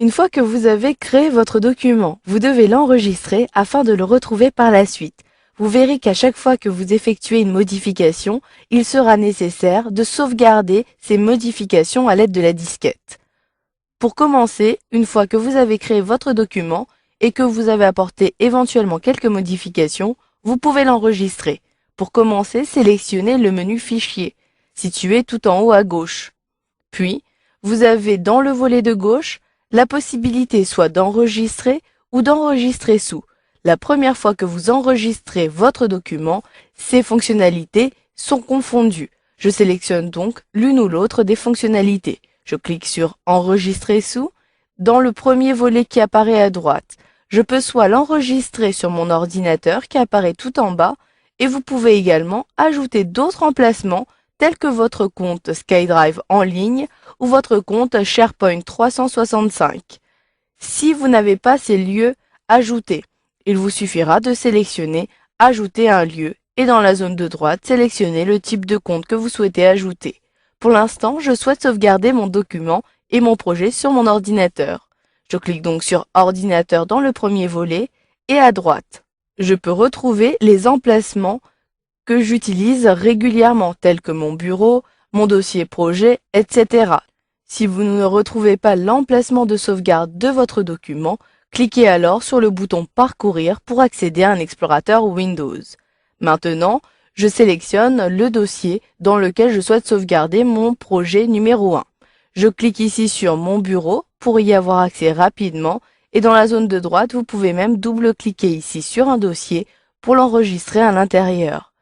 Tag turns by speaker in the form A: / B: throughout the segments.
A: Une fois que vous avez créé votre document, vous devez l'enregistrer afin de le retrouver par la suite. Vous verrez qu'à chaque fois que vous effectuez une modification, il sera nécessaire de sauvegarder ces modifications à l'aide de la disquette. Pour commencer, une fois que vous avez créé votre document et que vous avez apporté éventuellement quelques modifications, vous pouvez l'enregistrer. Pour commencer, sélectionnez le menu Fichier, situé tout en haut à gauche. Puis, vous avez dans le volet de gauche la possibilité soit d'enregistrer ou d'enregistrer sous. La première fois que vous enregistrez votre document, ces fonctionnalités sont confondues. Je sélectionne donc l'une ou l'autre des fonctionnalités. Je clique sur Enregistrer sous. Dans le premier volet qui apparaît à droite, je peux soit l'enregistrer sur mon ordinateur qui apparaît tout en bas, et vous pouvez également ajouter d'autres emplacements tels que votre compte SkyDrive en ligne ou votre compte SharePoint 365. Si vous n'avez pas ces lieux ajoutés, il vous suffira de sélectionner Ajouter un lieu et dans la zone de droite, sélectionnez le type de compte que vous souhaitez ajouter. Pour l'instant, je souhaite sauvegarder mon document et mon projet sur mon ordinateur. Je clique donc sur Ordinateur dans le premier volet et à droite, je peux retrouver les emplacements que j'utilise régulièrement, tels que mon bureau, mon dossier projet, etc. Si vous ne retrouvez pas l'emplacement de sauvegarde de votre document, cliquez alors sur le bouton Parcourir pour accéder à un explorateur Windows. Maintenant, je sélectionne le dossier dans lequel je souhaite sauvegarder mon projet numéro 1. Je clique ici sur Mon bureau pour y avoir accès rapidement et dans la zone de droite, vous pouvez même double-cliquer ici sur un dossier pour l'enregistrer à l'intérieur.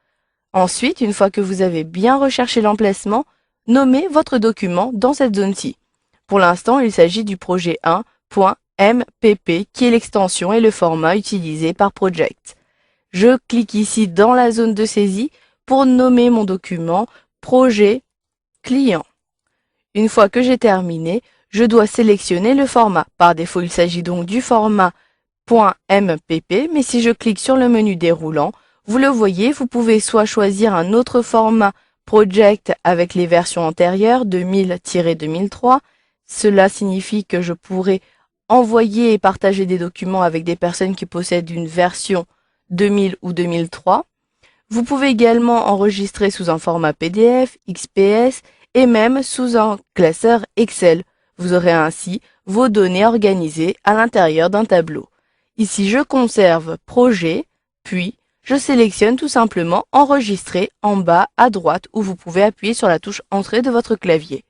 A: Ensuite, une fois que vous avez bien recherché l'emplacement, nommez votre document dans cette zone-ci. Pour l'instant, il s'agit du projet 1.mpp qui est l'extension et le format utilisé par Project. Je clique ici dans la zone de saisie pour nommer mon document Projet client. Une fois que j'ai terminé, je dois sélectionner le format. Par défaut, il s'agit donc du format .mpp, mais si je clique sur le menu déroulant, vous le voyez, vous pouvez soit choisir un autre format Project avec les versions antérieures 2000-2003. Cela signifie que je pourrai envoyer et partager des documents avec des personnes qui possèdent une version 2000 ou 2003. Vous pouvez également enregistrer sous un format PDF, XPS et même sous un classeur Excel. Vous aurez ainsi vos données organisées à l'intérieur d'un tableau. Ici, je conserve Projet, puis je sélectionne tout simplement Enregistrer en bas à droite où vous pouvez appuyer sur la touche Entrée de votre clavier.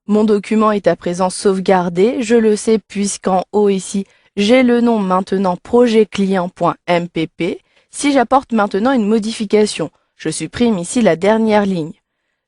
A: Mon document est à présent sauvegardé, je le sais puisqu'en haut ici, j'ai le nom maintenant projetclient.mpp. Si j'apporte maintenant une modification, je supprime ici la dernière ligne.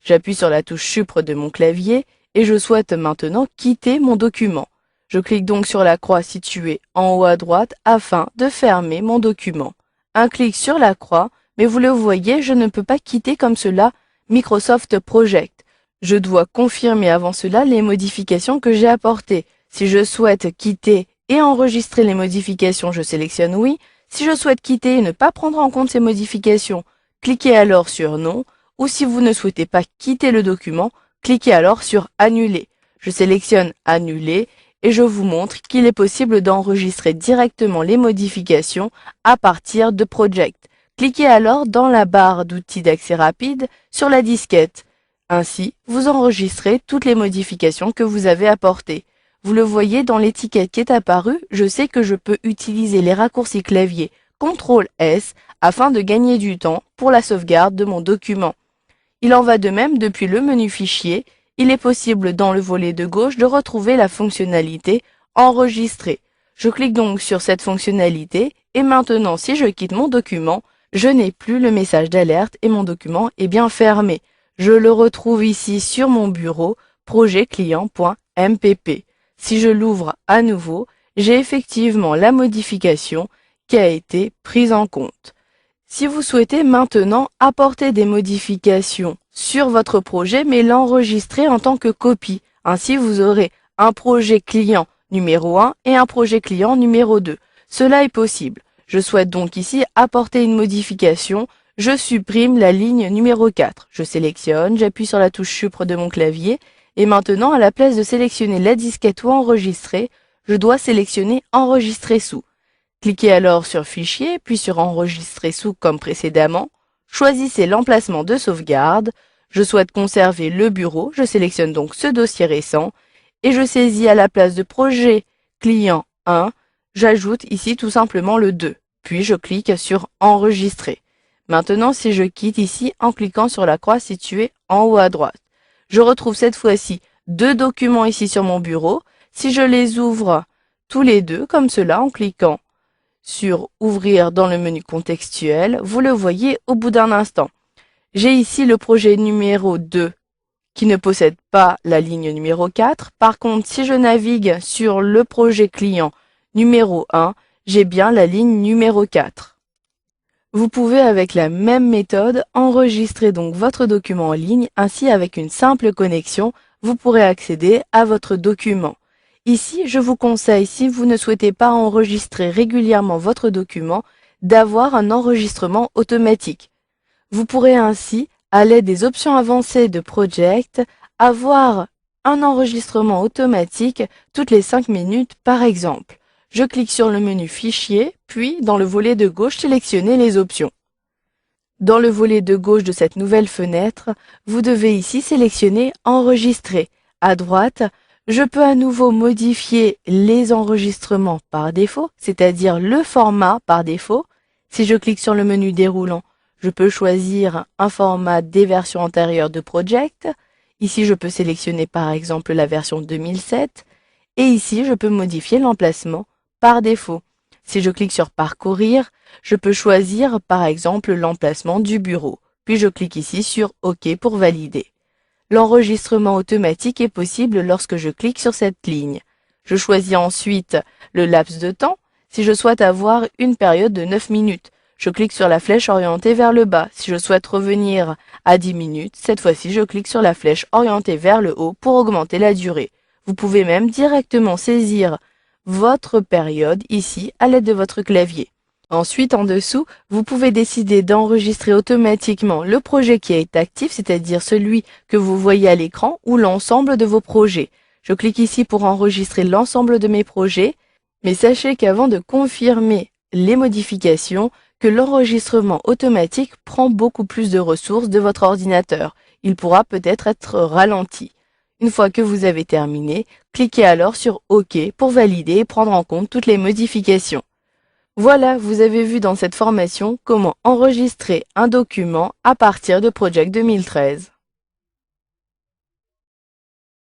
A: J'appuie sur la touche Supre de mon clavier et je souhaite maintenant quitter mon document. Je clique donc sur la croix située en haut à droite afin de fermer mon document. Un clic sur la croix, mais vous le voyez, je ne peux pas quitter comme cela Microsoft Project. Je dois confirmer avant cela les modifications que j'ai apportées. Si je souhaite quitter et enregistrer les modifications, je sélectionne oui. Si je souhaite quitter et ne pas prendre en compte ces modifications, cliquez alors sur non. Ou si vous ne souhaitez pas quitter le document, cliquez alors sur Annuler. Je sélectionne Annuler et je vous montre qu'il est possible d'enregistrer directement les modifications à partir de Project. Cliquez alors dans la barre d'outils d'accès rapide sur la disquette. Ainsi, vous enregistrez toutes les modifications que vous avez apportées. Vous le voyez dans l'étiquette qui est apparue, je sais que je peux utiliser les raccourcis clavier CTRL-S afin de gagner du temps pour la sauvegarde de mon document. Il en va de même depuis le menu Fichier. Il est possible dans le volet de gauche de retrouver la fonctionnalité Enregistrer. Je clique donc sur cette fonctionnalité et maintenant si je quitte mon document, je n'ai plus le message d'alerte et mon document est bien fermé. Je le retrouve ici sur mon bureau projetclient.mpp. Si je l'ouvre à nouveau, j'ai effectivement la modification qui a été prise en compte. Si vous souhaitez maintenant apporter des modifications sur votre projet, mais l'enregistrer en tant que copie, ainsi vous aurez un projet client numéro 1 et un projet client numéro 2. Cela est possible. Je souhaite donc ici apporter une modification. Je supprime la ligne numéro 4. Je sélectionne, j'appuie sur la touche Supre de mon clavier et maintenant à la place de sélectionner la disquette ou enregistrer, je dois sélectionner Enregistrer sous. Cliquez alors sur Fichier, puis sur Enregistrer sous comme précédemment. Choisissez l'emplacement de sauvegarde. Je souhaite conserver le bureau, je sélectionne donc ce dossier récent et je saisis à la place de projet client 1, j'ajoute ici tout simplement le 2, puis je clique sur Enregistrer. Maintenant, si je quitte ici en cliquant sur la croix située en haut à droite, je retrouve cette fois-ci deux documents ici sur mon bureau. Si je les ouvre tous les deux comme cela en cliquant sur Ouvrir dans le menu contextuel, vous le voyez au bout d'un instant. J'ai ici le projet numéro 2 qui ne possède pas la ligne numéro 4. Par contre, si je navigue sur le projet client numéro 1, j'ai bien la ligne numéro 4. Vous pouvez avec la même méthode enregistrer donc votre document en ligne, ainsi avec une simple connexion, vous pourrez accéder à votre document. Ici, je vous conseille, si vous ne souhaitez pas enregistrer régulièrement votre document, d'avoir un enregistrement automatique. Vous pourrez ainsi, à l'aide des options avancées de Project, avoir un enregistrement automatique toutes les 5 minutes par exemple. Je clique sur le menu Fichier, puis dans le volet de gauche, sélectionnez les options. Dans le volet de gauche de cette nouvelle fenêtre, vous devez ici sélectionner Enregistrer. À droite, je peux à nouveau modifier les enregistrements par défaut, c'est-à-dire le format par défaut. Si je clique sur le menu déroulant, je peux choisir un format des versions antérieures de Project. Ici, je peux sélectionner par exemple la version 2007. Et ici, je peux modifier l'emplacement par défaut. Si je clique sur Parcourir, je peux choisir par exemple l'emplacement du bureau. Puis je clique ici sur OK pour valider. L'enregistrement automatique est possible lorsque je clique sur cette ligne. Je choisis ensuite le laps de temps. Si je souhaite avoir une période de 9 minutes, je clique sur la flèche orientée vers le bas. Si je souhaite revenir à 10 minutes, cette fois-ci, je clique sur la flèche orientée vers le haut pour augmenter la durée. Vous pouvez même directement saisir votre période ici à l'aide de votre clavier. Ensuite, en dessous, vous pouvez décider d'enregistrer automatiquement le projet qui est actif, c'est-à-dire celui que vous voyez à l'écran, ou l'ensemble de vos projets. Je clique ici pour enregistrer l'ensemble de mes projets, mais sachez qu'avant de confirmer les modifications, que l'enregistrement automatique prend beaucoup plus de ressources de votre ordinateur. Il pourra peut-être être ralenti. Une fois que vous avez terminé, cliquez alors sur OK pour valider et prendre en compte toutes les modifications. Voilà, vous avez vu dans cette formation comment enregistrer un document à partir de Project 2013.